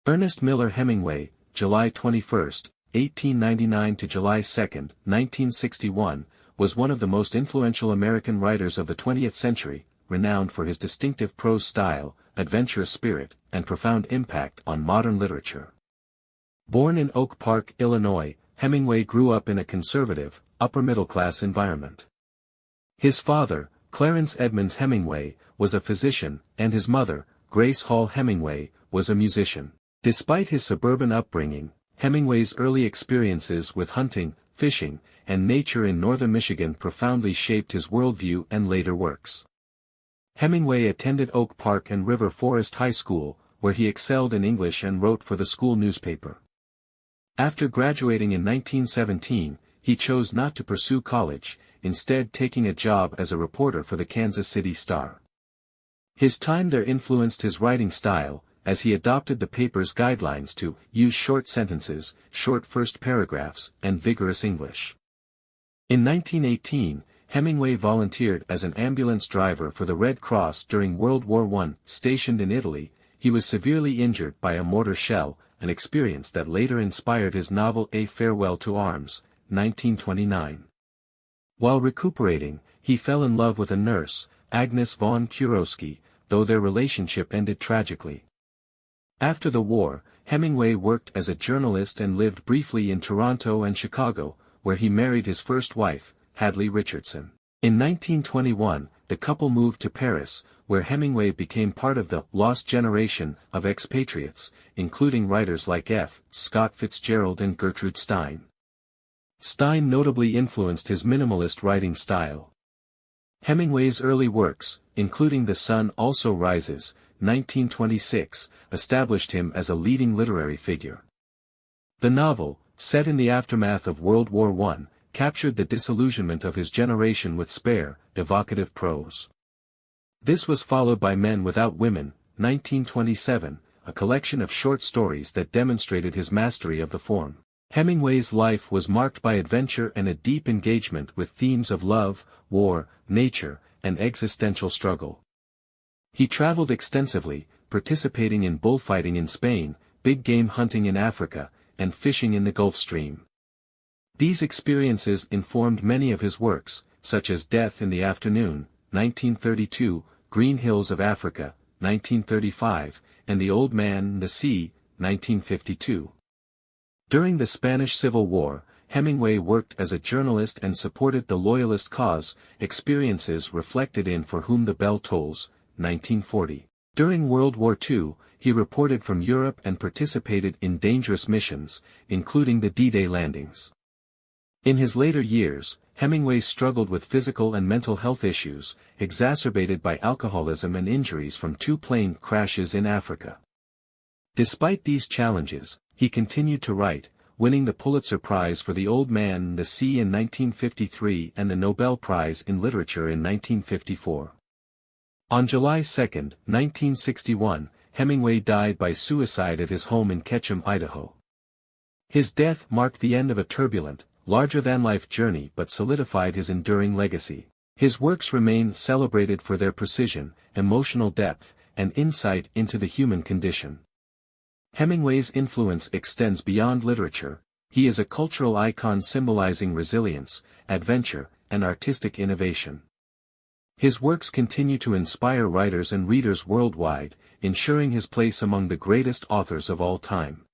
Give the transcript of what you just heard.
Ernest Miller Hemingway, July 21, 1899 to July 2, 1961, was one of the most influential American writers of the 20th century, renowned for his distinctive prose style, adventurous spirit, and profound impact on modern literature. Born in Oak Park, Illinois, Hemingway grew up in a conservative, upper-middle-class environment. His father, Clarence Edmonds Hemingway, was a physician, and his mother, Grace Hall Hemingway, was a musician. Despite his suburban upbringing, Hemingway's early experiences with hunting, fishing, and nature in northern Michigan profoundly shaped his worldview and later works. Hemingway attended Oak Park and River Forest High School, where he excelled in English and wrote for the school newspaper. After graduating in 1917, he chose not to pursue college, instead taking a job as a reporter for the Kansas City Star. His time there influenced his writing style, as he adopted the paper's guidelines to use short sentences, short first paragraphs, and vigorous English. In 1918, Hemingway volunteered as an ambulance driver for the Red Cross during World War I. Stationed in Italy, he was severely injured by a mortar shell, an experience that later inspired his novel A Farewell to Arms, 1929. While recuperating, he fell in love with a nurse, Agnes von Kurowski, though their relationship ended tragically. After the war, Hemingway worked as a journalist and lived briefly in Toronto and Chicago, where he married his first wife, Hadley Richardson. In 1921, the couple moved to Paris, where Hemingway became part of the lost generation of expatriates, including writers like F. Scott Fitzgerald and Gertrude Stein. Stein notably influenced his minimalist writing style. Hemingway's early works, including The Sun Also Rises, 1926, established him as a leading literary figure. The novel, set in the aftermath of World War I, captured the disillusionment of his generation with spare, evocative prose. This was followed by Men Without Women, 1927, a collection of short stories that demonstrated his mastery of the form. Hemingway's life was marked by adventure and a deep engagement with themes of love, war, nature, and existential struggle. He traveled extensively, participating in bullfighting in Spain, big game hunting in Africa, and fishing in the Gulf Stream. These experiences informed many of his works, such as Death in the Afternoon, 1932, Green Hills of Africa, 1935, and The Old Man and the Sea, 1952. During the Spanish Civil War, Hemingway worked as a journalist and supported the Loyalist cause, experiences reflected in For Whom the Bell Tolls, 1940. During World War II, he reported from Europe and participated in dangerous missions, including the D-Day landings. In his later years, Hemingway struggled with physical and mental health issues, exacerbated by alcoholism and injuries from 2 plane crashes in Africa. Despite these challenges, he continued to write, winning the Pulitzer Prize for The Old Man and the Sea in 1953 and the Nobel Prize in Literature in 1954. On July 2, 1961, Hemingway died by suicide at his home in Ketchum, Idaho. His death marked the end of a turbulent, larger-than-life journey but solidified his enduring legacy. His works remain celebrated for their precision, emotional depth, and insight into the human condition. Hemingway's influence extends beyond literature. He is a cultural icon symbolizing resilience, adventure, and artistic innovation. His works continue to inspire writers and readers worldwide, ensuring his place among the greatest authors of all time.